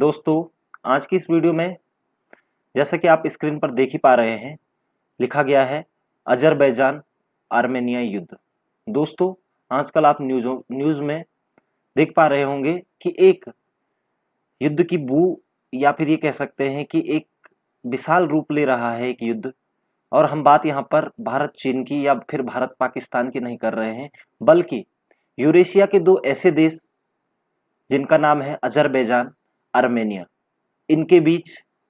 दोस्तों, आज की इस वीडियो में जैसा कि आप स्क्रीन पर देख ही पा रहे हैं, लिखा गया है अजरबैजान आर्मेनिया युद्ध। दोस्तों, आजकल आप न्यूज़ में देख पा रहे होंगे कि एक युद्ध की बू या फिर ये कह सकते हैं कि एक विशाल रूप ले रहा है एक युद्ध। और हम बात यहाँ पर भारत चीन की या फिर भारत पाकिस्तान की नहीं कर रहे हैं, बल्कि यूरेशिया के दो ऐसे देश जिनका नाम है अजरबैजान, आर्मेनिया, इनके बीच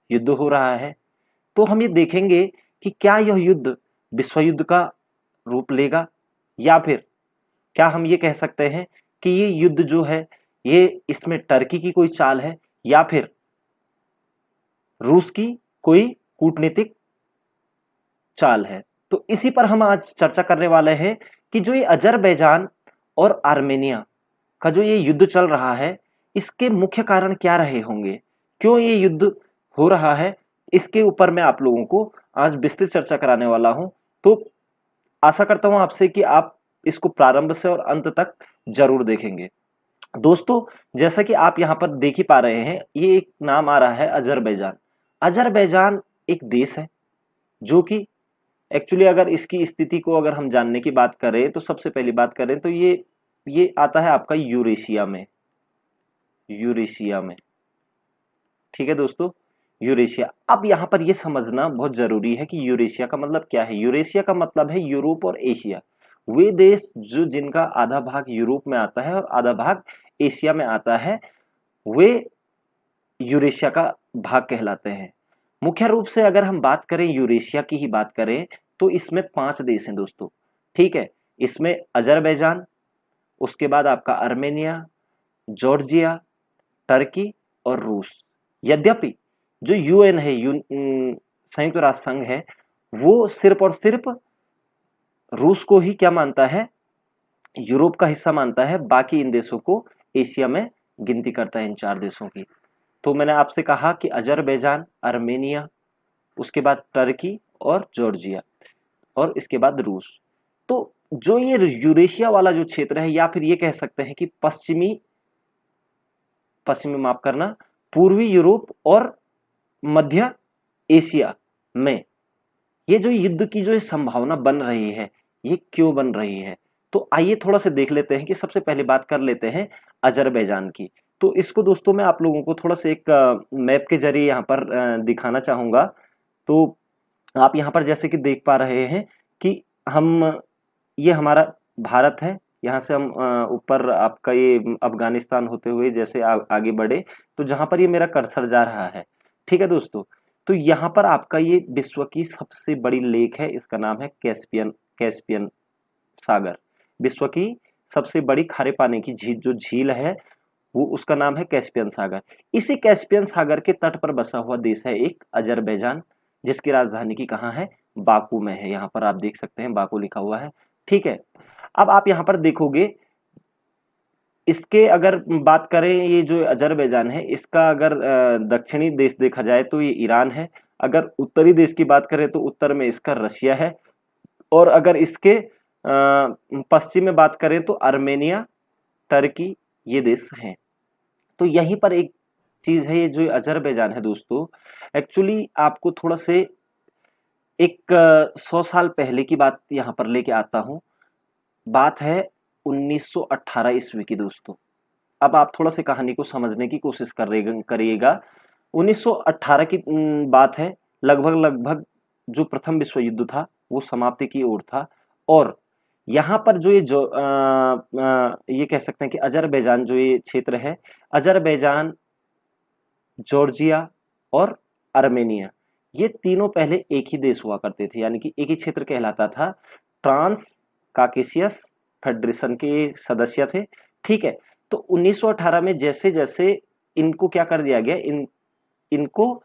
युद्ध हो रहा है। तो हम ये देखेंगे कि क्या यह युद्ध विश्व युद्ध का रूप लेगा, या फिर क्या हम ये कह सकते हैं कि ये युद्ध जो है ये इसमें टर्की की कोई चाल है या फिर रूस की कोई कूटनीतिक चाल है। तो इसी पर हम आज चर्चा करने वाले हैं कि जो ये अजरबैजान और आर्मेनिया का जो ये युद्ध चल रहा है, इसके मुख्य कारण क्या रहे होंगे, क्यों ये युद्ध हो रहा है, इसके ऊपर मैं आप लोगों को आज विस्तृत चर्चा कराने वाला हूं। तो आशा करता हूं आपसे कि आप इसको प्रारंभ से और अंत तक जरूर देखेंगे। दोस्तों, जैसा कि आप यहां पर देख ही पा रहे हैं, ये एक नाम आ रहा है अजरबैजान। अजरबैजान एक देश है जो कि एक्चुअली अगर इसकी स्थिति को अगर हम जानने की बात करें तो सबसे पहली बात करें तो ये आता है आपका यूरेशिया में। ठीक है दोस्तों, यूरेशिया। अब यहाँ पर ये समझना बहुत जरूरी है कि यूरेशिया का मतलब क्या है। यूरेशिया का मतलब है यूरोप और एशिया, वे देश जो जिनका आधा भाग यूरोप में आता है और आधा भाग एशिया में आता है, वे यूरेशिया का भाग कहलाते हैं। मुख्य रूप से अगर हम बात करें यूरेशिया की ही बात करें तो इसमें 5 देश हैं दोस्तों। ठीक है, इसमें अजरबैजान, उसके बाद आपका आर्मेनिया, जॉर्जिया, टर्की और रूस। यद्यपि जो यूएन है, संयुक्त राष्ट्र संघ है, वो सिर्फ और सिर्फ रूस को ही क्या मानता है, यूरोप का हिस्सा मानता है। बाकी इन देशों को एशिया में गिनती करता है, इन 4 देशों की। तो मैंने आपसे कहा कि अजरबैजान, आर्मेनिया, उसके बाद टर्की और जॉर्जिया, और इसके बाद रूस। तो जो ये यूरेशिया वाला जो क्षेत्र है, या फिर ये कह सकते हैं कि पश्चिमी माफ करना, पूर्वी यूरोप और मध्य एशिया में ये जो युद्ध की जो संभावना बन रही है, ये क्यों बन रही है। तो आइए थोड़ा सा देख लेते हैं कि सबसे पहले बात कर लेते हैं अजरबैजान की। तो इसको दोस्तों मैं आप लोगों को थोड़ा सा एक मैप के जरिए यहाँ पर दिखाना चाहूंगा। तो आप यहाँ पर जैसे कि देख पा रहे हैं कि हम, ये हमारा भारत है, यहाँ से हम ऊपर आपका ये अफगानिस्तान होते हुए जैसे आगे बढ़े, तो जहां पर ये मेरा कर्सर जा रहा है, ठीक है दोस्तों, तो यहाँ पर आपका ये विश्व की सबसे बड़ी लेक है, इसका नाम है कैस्पियन सागर। विश्व की सबसे बड़ी खारे पानी की झील है, वो उसका नाम है कैस्पियन सागर। इसी कैस्पियन सागर के तट पर बसा हुआ देश है एक अजरबैजान, जिसकी राजधानी की कहाँ है, बाकू में है। यहाँ पर आप देख सकते हैं बाकू लिखा हुआ है। ठीक है, अब आप यहाँ पर देखोगे, इसके अगर बात करें, ये जो अजरबैजान है, इसका अगर दक्षिणी देश देखा जाए तो ये ईरान है। अगर उत्तरी देश की बात करें तो उत्तर में इसका रशिया है। और अगर इसके पश्चिम में बात करें तो आर्मेनिया, टर्की, ये देश हैं। तो यहीं पर एक चीज है, ये जो अजरबैजान है दोस्तों, एक्चुअली आपको थोड़ा से एक 100 साल पहले की बात यहाँ पर लेके आता हूँ। बात है 1918 ईस्वी की दोस्तों। अब आप थोड़ा सा कहानी को समझने की कोशिश करिएगा। 1918 की बात है। लगभग जो प्रथम विश्व युद्ध था वो समाप्ति की ओर था। और यहाँ पर जो ये कह सकते हैं कि अजरबैजान जो ये क्षेत्र है, अजरबैजान, जॉर्जिया और आर्मेनिया, ये तीनों पहले एक ही देश हुआ करते थे, यानी कि एक ही क्षेत्र कहलाता था। ट्रांस काकेशियस फेडरेशन के सदस्य थे। ठीक है, तो 1918 में जैसे जैसे इनको क्या कर दिया गया, इनको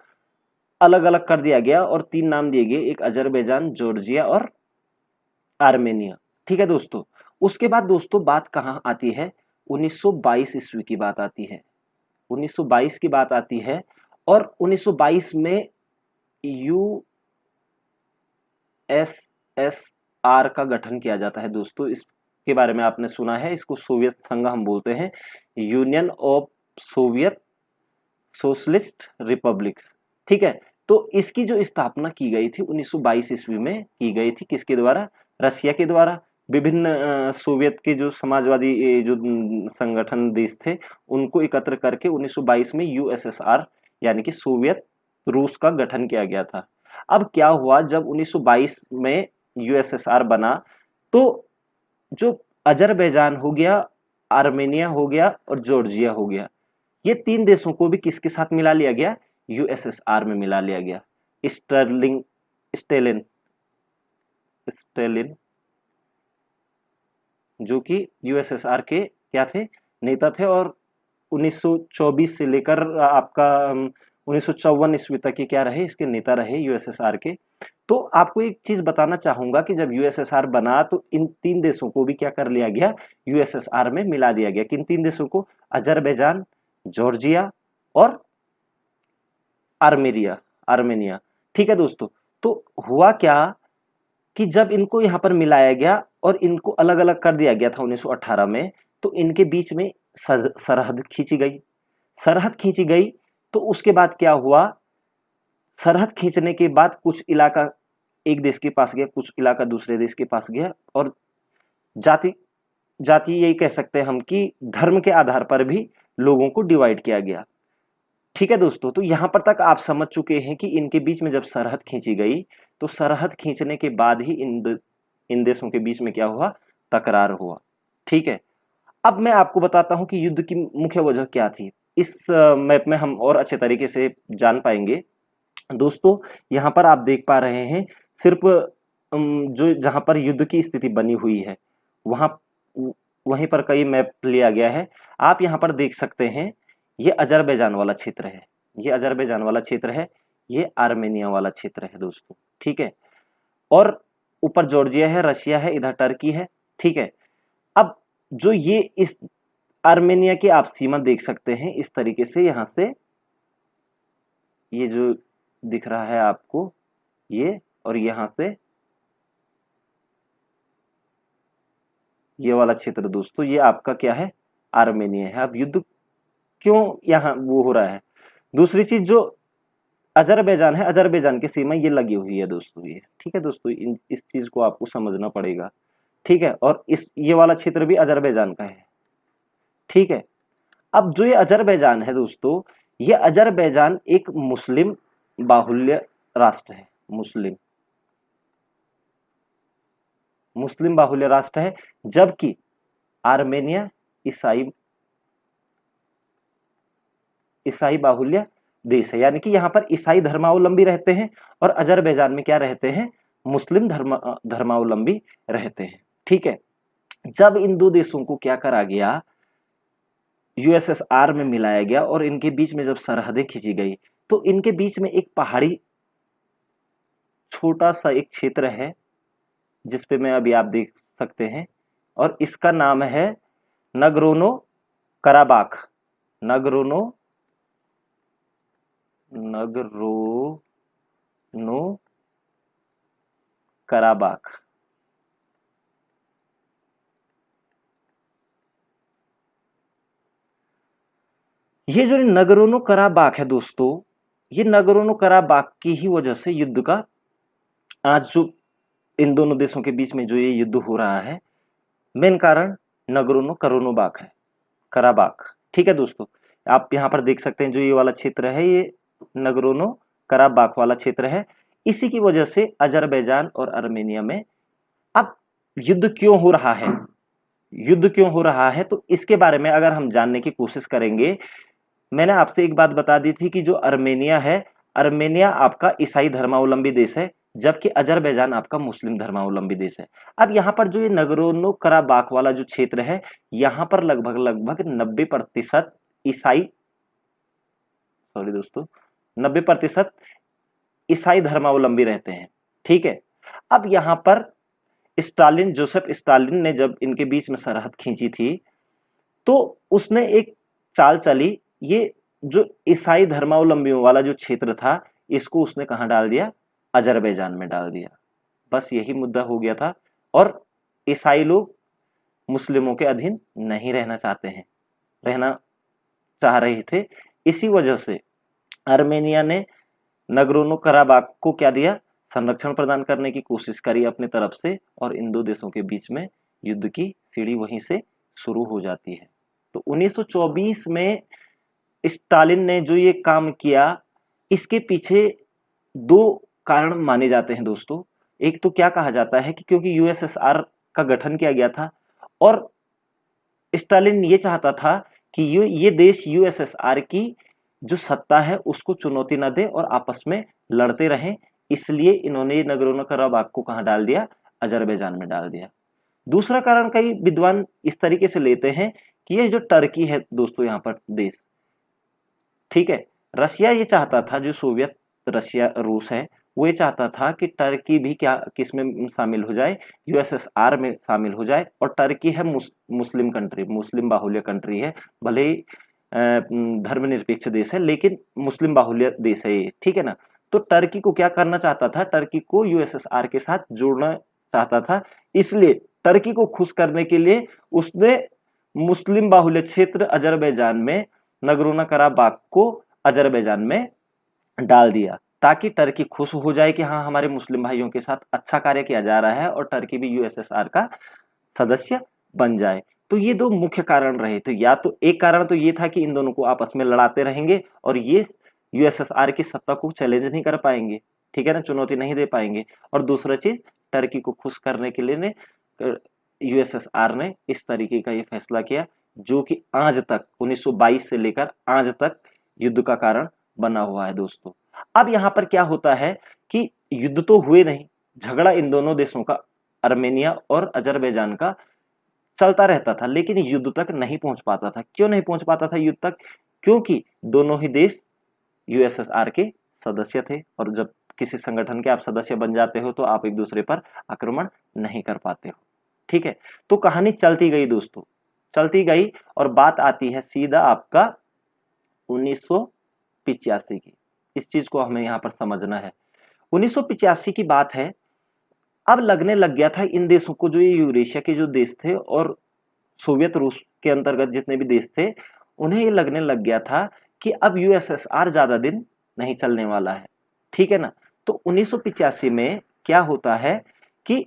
अलग अलग कर दिया गया और 3 नाम दिए गए, एक अजरबैजान, जॉर्जिया और आर्मेनिया। ठीक है दोस्तों, उसके बाद दोस्तों बात कहाँ आती है, 1922 ईस्वी की बात आती है। 1922 की बात आती है और 1922 में यूएसएसआर का गठन किया जाता है दोस्तों। इसके बारे में आपने सुना है, इसको सोवियत संघ हम बोलते हैं, union of Soviet socialist republics. ठीक है, तो इसकी जो स्थापना की गई थी 1922 ईस्वी में की गई थी, किसके द्वारा? रशिया के द्वारा। विभिन्न सोवियत के जो समाजवादी जो संगठन देश थे उनको एकत्र करके 1922 में यूएसएसआर यानी कि सोवियत रूस का गठन किया गया था। अब क्या हुआ, जब 1922 में यूएसएसआर बना तो जो अजरबैजान हो गया, आर्मेनिया हो गया और जॉर्जिया हो गया, ये तीन देशों को भी किसके साथ मिला लिया गया? यूएसएसआर में मिला लिया गया। स्टर्लिंग स्टेलिन स्टेलिन जो कि यूएसएसआर के क्या थे? नेता थे, और 1924 से लेकर आपका 1954 ईस्वी तक ये क्या रहे? इसके नेता रहे यूएसएसआर के। तो आपको एक चीज बताना चाहूंगा कि जब यूएसएसआर बना तो इन तीन देशों को भी क्या कर लिया गया? यूएसएसआर में मिला दिया गया। किन तीन देशों को? अजरबैजान, जॉर्जिया और आर्मेनिया। ठीक है दोस्तों, तो हुआ क्या कि जब इनको यहां पर मिलाया गया और इनको अलग अलग कर दिया गया था 1918 में, तो इनके बीच में सरहद खींची गई। तो उसके बाद क्या हुआ? सरहद खींचने के बाद कुछ इलाका एक देश के पास गया, कुछ इलाका दूसरे देश के पास गया, और जाति जाति यही कह सकते हैं हम कि धर्म के आधार पर भी लोगों को डिवाइड किया गया। ठीक है दोस्तों, तो यहां पर तक आप समझ चुके हैं कि इनके बीच में जब सरहद खींची गई तो सरहद खींचने के बाद ही इन देशों के बीच में क्या हुआ? तकरार हुआ। ठीक है, अब मैं आपको बताता हूं कि युद्ध की मुख्य वजह क्या थी। इस मैप में हम और अच्छे तरीके से जान पाएंगे। दोस्तों यहां पर आप देख पा रहे हैं, सिर्फ जो जहां पर युद्ध की स्थिति बनी हुई है वहां वहीं पर कई मैप लिया गया है। आप यहां पर देख सकते हैं, ये अजरबैजान वाला क्षेत्र है, ये अजरबैजान वाला क्षेत्र है, ये आर्मेनिया वाला क्षेत्र है दोस्तों। ठीक है, और ऊपर जॉर्जिया है, रशिया है, इधर टर्की है। ठीक है, अब जो ये इस आर्मेनिया की आप सीमा देख सकते हैं इस तरीके से, यहां से ये जो दिख रहा है आपको ये, और यहां से ये वाला क्षेत्र दोस्तों, ये आपका क्या है? आर्मेनिया है। अब युद्ध क्यों यहां वो हो रहा है? दूसरी चीज, जो अजरबैजान है, अजरबैजान की सीमा ये लगी हुई है दोस्तों, ये। ठीक है दोस्तों, इस चीज को आपको समझना पड़ेगा। ठीक है, और ये वाला क्षेत्र भी अजरबैजान का है। ठीक है, अब जो ये अजरबैजान है दोस्तों, ये अजरबैजान एक मुस्लिम बाहुल्य राष्ट्र है। मुस्लिम बाहुल्य राष्ट्र है, जबकि आर्मेनिया ईसाई बाहुल्य देश है। यानी कि यहां पर ईसाई धर्मावलंबी रहते हैं और अजरबैजान में क्या रहते हैं? मुस्लिम धर्मावलंबी रहते हैं। ठीक है, जब इन दो देशों को क्या करा गया? यूएसएसआर में मिलाया गया, और इनके बीच में जब सरहदें खींची गई तो इनके बीच में एक पहाड़ी छोटा सा एक क्षेत्र है जिसपे मैं अभी आप देख सकते हैं, और इसका नाम है नगरोनो कराबाख। नगरोनो कराबाख। ये जो नगरोनो कराबाख है दोस्तों, ये नगरोनो कराबाख की ही वजह से युद्ध का आज जो इन दोनों देशों के बीच में जो ये युद्ध हो रहा है, मेन कारण नगरोनो करोनोबाख है, कराबाख। ठीक है दोस्तों, आप यहां पर देख सकते हैं जो ये वाला क्षेत्र है, ये नगरोनो कराबाख वाला क्षेत्र है। इसी की वजह से अजरबैजान और आर्मेनिया में अब युद्ध क्यों हो रहा है? युद्ध क्यों हो रहा है, तो इसके बारे में अगर हम जानने की कोशिश करेंगे, मैंने आपसे एक बात बता दी थी कि जो आर्मेनिया है, आर्मेनिया आपका ईसाई धर्मावलंबी देश है, जबकि अजरबैजान आपका मुस्लिम धर्मावलंबी देश है। अब यहाँ पर जो ये नगरोनो कराबाख वाला जो क्षेत्र है, यहाँ पर लगभग 90% ईसाई, सॉरी दोस्तों, 90% ईसाई धर्मावलंबी रहते हैं। ठीक है, अब यहाँ पर जोसेफ स्टालिन ने जब इनके बीच में सरहद खींची थी तो उसने एक चाल चली, ये जो ईसाई धर्मावलंबियों वाला जो क्षेत्र था इसको उसने कहां डाल दिया? अजरबैजान में डाल दिया। बस यही मुद्दा हो गया था, और ईसाई लोग मुस्लिमों के अधीन नहीं रहना चाह रहे थे, इसी वजह से आर्मेनिया ने नगरोनो कराबाख को क्या दिया, संरक्षण प्रदान करने की कोशिश करी अपनी तरफ से, और इन दो देशों के बीच में युद्ध की सीढ़ी वहीं से शुरू हो जाती है। तो 1924 में स्टालिन ने जो ये काम किया, इसके पीछे दो कारण माने जाते हैं दोस्तों। एक तो क्या कहा जाता है कि क्योंकि यूएसएसआर का गठन किया गया था और स्टालिन ये चाहता था कि ये देश यूएसएसआर की जो सत्ता है उसको चुनौती न दे और आपस में लड़ते रहें, इसलिए इन्होंने नगरोनो कराबाख को कहां डाल दिया, अजरबैजान में डाल दिया। दूसरा कारण कई विद्वान इस तरीके से लेते हैं कि ये जो टर्की है दोस्तों, यहाँ पर देश, ठीक है, रशिया ये चाहता था, जो सोवियत रशिया रूस है, वो ये चाहता था कि टर्की भी क्या किसमें शामिल हो जाए, यूएसएसआर में शामिल हो जाए। और टर्की है मुस्लिम कंट्री, मुस्लिम बाहुल्य कंट्री है, भले ही धर्मनिरपेक्ष देश है लेकिन मुस्लिम बाहुल्य देश है ये, ठीक है ना। तो टर्की को क्या करना चाहता था, टर्की को यूएसएसआर के साथ जोड़ना चाहता था, इसलिए टर्की को खुश करने के लिए उसने मुस्लिम बाहुल्य क्षेत्र अजरबैजान में नगरोनो कराबाख को अजरबैजान में डाल दिया, ताकि टर्की खुश हो जाए कि हाँ हमारे मुस्लिम भाइयों के साथ अच्छा कार्य किया जा रहा है और टर्की भी यूएसएसआर का सदस्य बन जाए। तो ये दो मुख्य कारण रहे। तो या तो एक कारण तो ये था कि इन दोनों को आपस में लड़ाते रहेंगे और ये यूएसएसआर की सत्ता को चैलेंज नहीं कर पाएंगे, ठीक है ना, चुनौती नहीं दे पाएंगे। और दूसरा चीज, टर्की को खुश करने के लिए यूएसएसआर ने इस तरीके का ये फैसला किया, जो कि आज तक 1922 से लेकर आज तक युद्ध का कारण बना हुआ है दोस्तों। अब यहाँ पर क्या होता है कि युद्ध तो हुए नहीं, झगड़ा इन दोनों देशों का, आर्मेनिया और अजरबैजान का, चलता रहता था, लेकिन युद्ध तक नहीं पहुंच पाता था। क्यों नहीं पहुंच पाता था युद्ध तक? क्योंकि दोनों ही देश यूएसएसआर के सदस्य थे, और जब किसी संगठन के आप सदस्य बन जाते हो तो आप एक दूसरे पर आक्रमण नहीं कर पाते हो, ठीक है। तो कहानी चलती गई दोस्तों, चलती गई, और बात आती है सीधा आपका 1985 की। इस चीज को हमें यहाँ पर समझना है। 1985 की बात है। अब लगने लग गया था इन देशों को, जो ये यूरेशिया के जो देश थे और सोवियत रूस के अंतर्गत जितने भी देश थे, उन्हें ये लगने लग गया था कि अब यूएसएसआर ज्यादा दिन नहीं चलने वाला है, ठीक है ना। तो 1985 में क्या होता है कि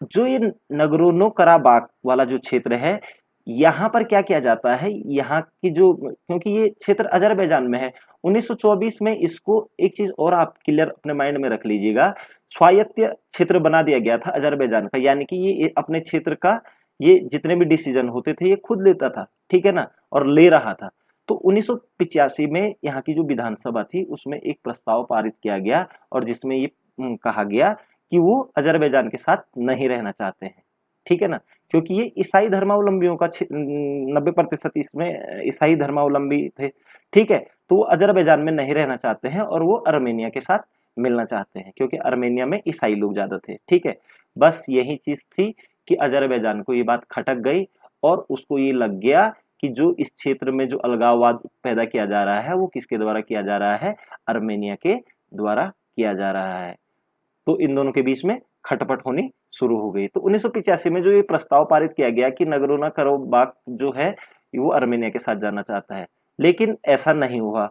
जो ये नगरोनो कराबाख वाला जो क्षेत्र है, यहाँ पर क्या किया जाता है, यहाँ की जो, क्योंकि ये क्षेत्र अजरबैजान में है, 1924 में इसको एक चीज और आप क्लियर अपने माइंड में रख लीजिएगा, स्वायत्त क्षेत्र बना दिया गया था अजरबैजान का, यानी कि ये अपने क्षेत्र का ये जितने भी डिसीजन होते थे ये खुद लेता था, ठीक है ना, और ले रहा था। तो 1985 में यहाँ की जो विधानसभा थी उसमें एक प्रस्ताव पारित किया गया, और जिसमें ये कहा गया कि वो अजरबैजान के साथ नहीं रहना चाहते हैं, ठीक है ना, क्योंकि ये ईसाई धर्मावलंबियों का 90% इसमें ईसाई धर्मावलंबी थे, ठीक है। तो वो अजरबैजान में नहीं रहना चाहते हैं और वो आर्मेनिया के साथ मिलना चाहते हैं, क्योंकि आर्मेनिया में ईसाई लोग ज्यादा थे, ठीक है। बस यही चीज थी कि अजरबैजान को ये बात खटक गई, और उसको ये लग गया कि जो इस क्षेत्र में जो अलगाववाद पैदा किया जा रहा है वो किसके द्वारा किया जा रहा है, आर्मेनिया के द्वारा किया जा रहा है। तो इन दोनों के बीच में खटपट होनी शुरू हो गई। तो 1985 में जो ये प्रस्ताव पारित किया गया कि नगरोनो कराबाख जो है वो आर्मेनिया के साथ जाना चाहता है, लेकिन ऐसा नहीं हुआ।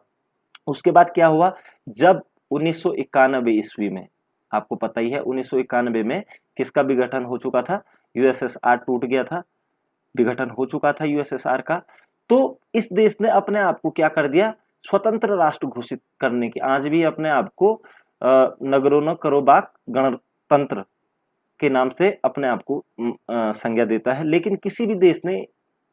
उसके बाद क्या हुआ, जब 1991 ईस्वी में, आपको पता ही है 1991 में किसका विघटन हो चुका था, यूएसएसआर टूट गया था, विघटन हो चुका था यूएसएसआर का। तो इस देश ने अपने आप को क्या कर दिया, स्वतंत्र राष्ट्र घोषित करने की, आज भी अपने आप को नगरोनो कराबाख गणतंत्र के नाम से अपने आप को संज्ञा देता है, लेकिन किसी भी देश ने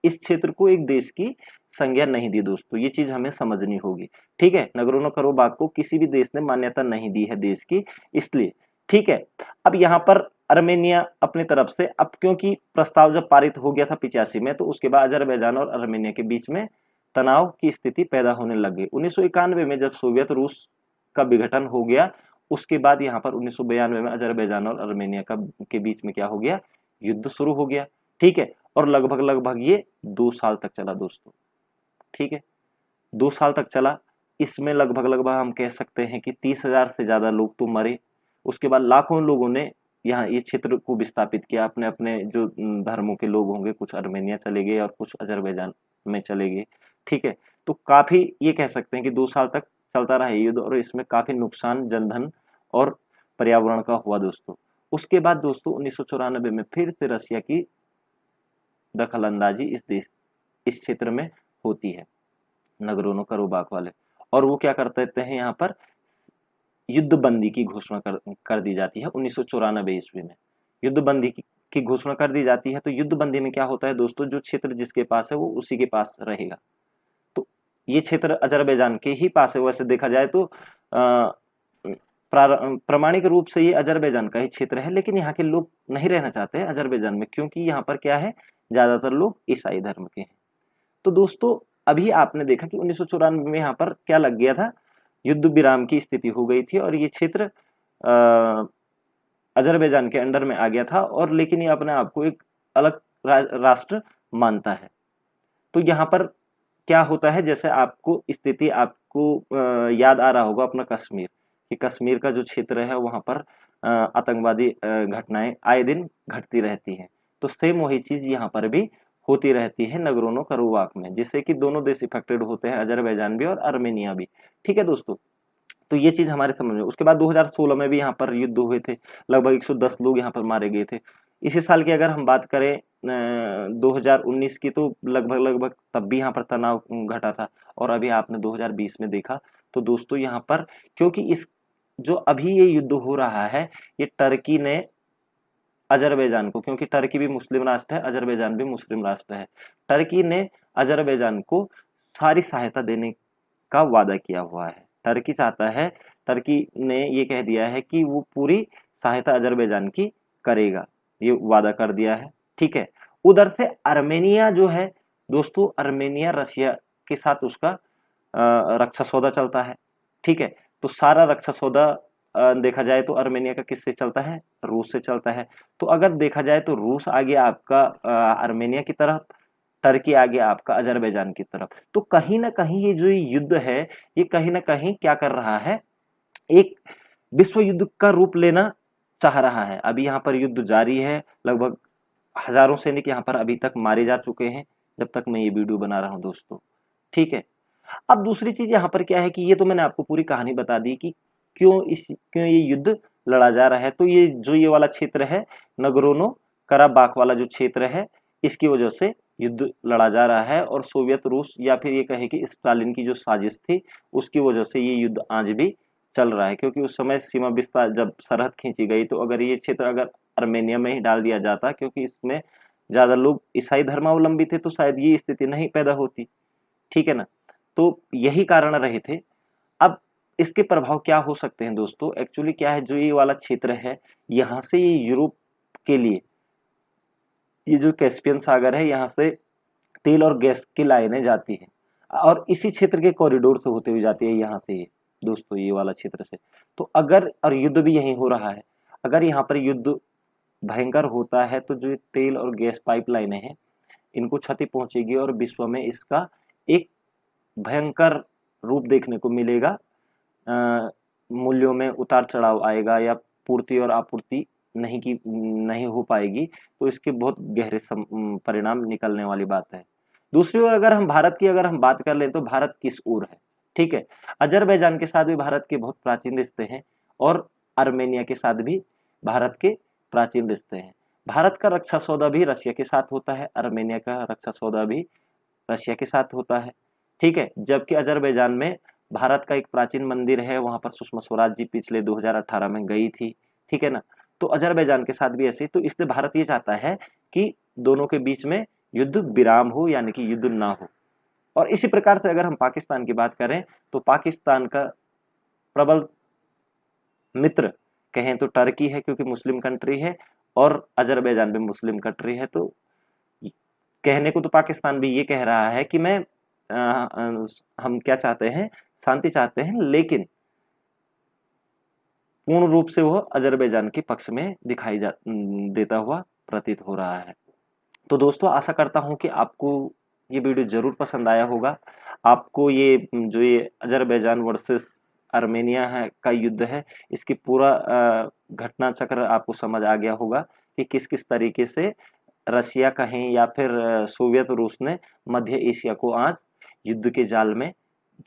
इस क्षेत्र को एक देश की संज्ञा नहीं दी दोस्तों, ये चीज हमें समझनी होगी, ठीक है। नगरोनो कराबाख को किसी भी देश ने मान्यता नहीं दी है देश की, इसलिए, ठीक है। अब यहाँ पर आर्मेनिया अपनी तरफ से, अब क्योंकि प्रस्ताव जब पारित हो गया था 85 में, तो उसके बाद अजरबैजान और आर्मेनिया के बीच में तनाव की स्थिति पैदा होने लग गई। 1991 में जब सोवियत रूस का विघटन हो गया, उसके बाद यहाँ पर 1992 में अजरबैजान और आर्मेनिया का के बीच में क्या हो गया, युद्ध शुरू हो गया, ठीक है। और लगभग ये 2 साल तक चला दोस्तों, ठीक है, 2 साल तक चला। इसमें लगभग हम कह सकते हैं कि 30,000 से ज्यादा लोग तो मरे। उसके बाद लाखों लोगों ने यहाँ ये क्षेत्र को विस्थापित किया, अपने अपने जो धर्मों के लोग होंगे, कुछ आर्मेनिया चले गए और कुछ अजरबैजान में चले गए, ठीक है। तो काफी ये कह सकते हैं कि 2 साल तक चलता रहा युद्ध और इसमें काफी नुकसान जनधन और पर्यावरण का हुआ दोस्तों। उसके बाद दोस्तों 1994 में फिर से रशिया की दखल अंदाजी इस क्षेत्र में होती है, नगरोनो करोबाख वाले, और वो क्या कर देते हैं, यहाँ पर युद्ध बंदी की घोषणा कर दी जाती है 1994 ईस्वी में। युद्ध बंदी की घोषणा कर दी जाती है। तो युद्ध बंदी में क्या होता है दोस्तों, जो क्षेत्र जिसके पास है वो उसी के पास रहेगा। तो ये क्षेत्र अजरबैजान के ही पास है। वैसे देखा जाए तो प्रामाणिक रूप से ये अजरबैजान का ही क्षेत्र है, लेकिन यहाँ के लोग नहीं रहना चाहते हैं अजरबैजान में, क्योंकि यहाँ पर क्या है, ज्यादातर लोग ईसाई धर्म के हैं। तो दोस्तों अभी आपने देखा कि 1994 में यहाँ पर क्या लग गया था, युद्ध विराम की स्थिति हो गई थी और ये क्षेत्र अजरबैजान के अंडर में आ गया था, और लेकिन ये अपने आप को एक अलग राष्ट्र मानता है। तो यहाँ पर क्या होता है, जैसे आपको स्थिति आपको याद आ रहा होगा अपना कश्मीर, कि कश्मीर का जो क्षेत्र है वहां पर आतंकवादी घटनाएं आए दिन घटती रहती हैं। तो सेम वही चीज यहाँ पर भी होती रहती है नगरोनो करोबाख में, जिससे कि दोनों देश इफेक्टेड होते हैं, अजरबैजान भी और आर्मेनिया भी। ठीक है दोस्तों, तो ये चीज हमारे समझ में। उसके बाद 2016 में भी यहाँ पर युद्ध हुए थे, लगभग 110 लोग यहाँ पर मारे गए थे। इसी साल की अगर हम बात करें 2019 की, तो लगभग तब भी यहाँ पर तनाव घटा था। और अभी आपने 2020 में देखा तो दोस्तों यहाँ पर, क्योंकि इस जो अभी ये युद्ध हो रहा है, ये टर्की ने अजरबैजान को, क्योंकि टर्की भी मुस्लिम राष्ट्र है, अजरबैजान भी मुस्लिम राष्ट्र है, टर्की ने अजरबैजान को सारी सहायता देने का वादा किया हुआ है। टर्की चाहता है, टर्की ने ये कह दिया है कि वो पूरी सहायता अजरबैजान की करेगा, ये वादा कर दिया है। ठीक है, उधर से आर्मेनिया जो है दोस्तों, आर्मेनिया रशिया के साथ उसका रक्षा सौदा चलता है। ठीक है, तो सारा रक्षा सौदा देखा जाए तो आर्मेनिया का किससे चलता है, रूस से चलता है। तो अगर देखा जाए तो रूस आ गया आपका आर्मेनिया की तरफ, टर्की आ गया आपका अजरबैजान की तरफ। तो कहीं ना कहीं ये जो युद्ध है, ये कहीं ना कहीं क्या कर रहा है, एक विश्व युद्ध का रूप लेना चाह रहा है। अभी यहाँ पर युद्ध जारी है, लगभग हजारों सैनिक यहाँ पर अभी तक मारे जा चुके हैं जब तक मैं ये वीडियो बना रहा हूँ दोस्तों। ठीक है, अब दूसरी चीज यहाँ पर क्या है कि ये तो मैंने आपको पूरी कहानी बता दी कि क्यों ये युद्ध लड़ा जा रहा है। तो ये वाला क्षेत्र है, नगरोनो कराबाख वाला जो क्षेत्र है, इसकी वजह से युद्ध लड़ा जा रहा है। और सोवियत रूस, या फिर ये कहे कि स्टालिन की जो साजिश थी, उसकी वजह से ये युद्ध आज भी चल रहा है। क्योंकि उस समय सीमा विस्तार, जब सरहद खींची गई, तो अगर ये क्षेत्र अगर आर्मेनिया में ही डाल दिया जाता, क्योंकि इसमें ज्यादा लोग ईसाई धर्मावलंबी थे, तो शायद ये स्थिति नहीं पैदा होती। ठीक है ना, तो यही कारण रहे थे। अब इसके प्रभाव क्या हो सकते हैं दोस्तों, एक्चुअली क्या है, जो ये वाला क्षेत्र है, यहाँ से ये यूरोप के लिए, ये जो कैस्पियन सागर है, यहाँ से तेल और गैस की लाइनें जाती हैं, और इसी क्षेत्र के कॉरिडोर से होते हुए जाती है यहाँ से ये दोस्तों, ये वाला क्षेत्र से। तो अगर, और युद्ध भी यही हो रहा है, अगर यहाँ पर युद्ध भयंकर होता है, तो जो तेल और गैस पाइपलाइनें हैं, इनको क्षति पहुंचेगी और विश्व में इसका एक भयंकर रूप देखने को मिलेगा। मूल्यों में उतार चढ़ाव आएगा, या पूर्ति और आपूर्ति नहीं हो पाएगी। तो इसके बहुत गहरे परिणाम निकलने वाली बात है। दूसरी ओर अगर हम भारत की बात कर ले, तो भारत किस ओर है। ठीक है, अजरबैजान के साथ भी भारत के बहुत प्राचीन रिश्ते हैं, और आर्मेनिया के साथ भी भारत के प्राचीन रिश्ते हैं। भारत का रक्षा सौदा भी रशिया के साथ होता है, आर्मेनिया का रक्षा सौदा भी रशिया के साथ होता है। ठीक है, जबकि अजरबैजान में भारत का एक प्राचीन मंदिर है, वहां पर सुषमा स्वराज जी पिछले 2018 में गई थी। ठीक है ना, तो अजरबैजान के साथ भी ऐसे। तो इसलिए भारत ये चाहता है कि दोनों के बीच में युद्ध विराम हो, यानी कि युद्ध ना हो। और इसी प्रकार से अगर हम पाकिस्तान की बात करें, तो पाकिस्तान का प्रबल मित्र कहें तो टर्की है, क्योंकि मुस्लिम कंट्री है, और अजरबैजान भी मुस्लिम कंट्री है। तो कहने को तो पाकिस्तान भी ये कह रहा है कि हम क्या चाहते हैं, शांति चाहते हैं, लेकिन पूर्ण रूप से वह अजरबैजान के पक्ष में दिखाई देता हुआ प्रतीत हो रहा है। तो दोस्तों आशा करता हूं कि आपको ये वीडियो जरूर पसंद आया होगा। आपको ये जो ये अजरबैजान वर्सेस आर्मेनिया है का युद्ध है, इसकी पूरा घटना चक्र आपको समझ आ गया होगा कि किस किस तरीके से रशिया कहें या फिर सोवियत रूस ने मध्य एशिया को आज युद्ध के जाल में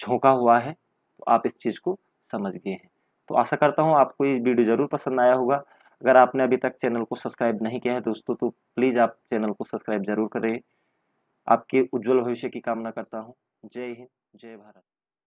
झोंका हुआ है। तो आप इस चीज़ को समझ गए हैं। तो आशा करता हूँ आपको ये वीडियो ज़रूर पसंद आया होगा। अगर आपने अभी तक चैनल को सब्सक्राइब नहीं किया है दोस्तों, तो प्लीज़ आप चैनल को सब्सक्राइब ज़रूर करें। आपके उज्जवल भविष्य की कामना करता हूँ। जय हिंद, जय भारत।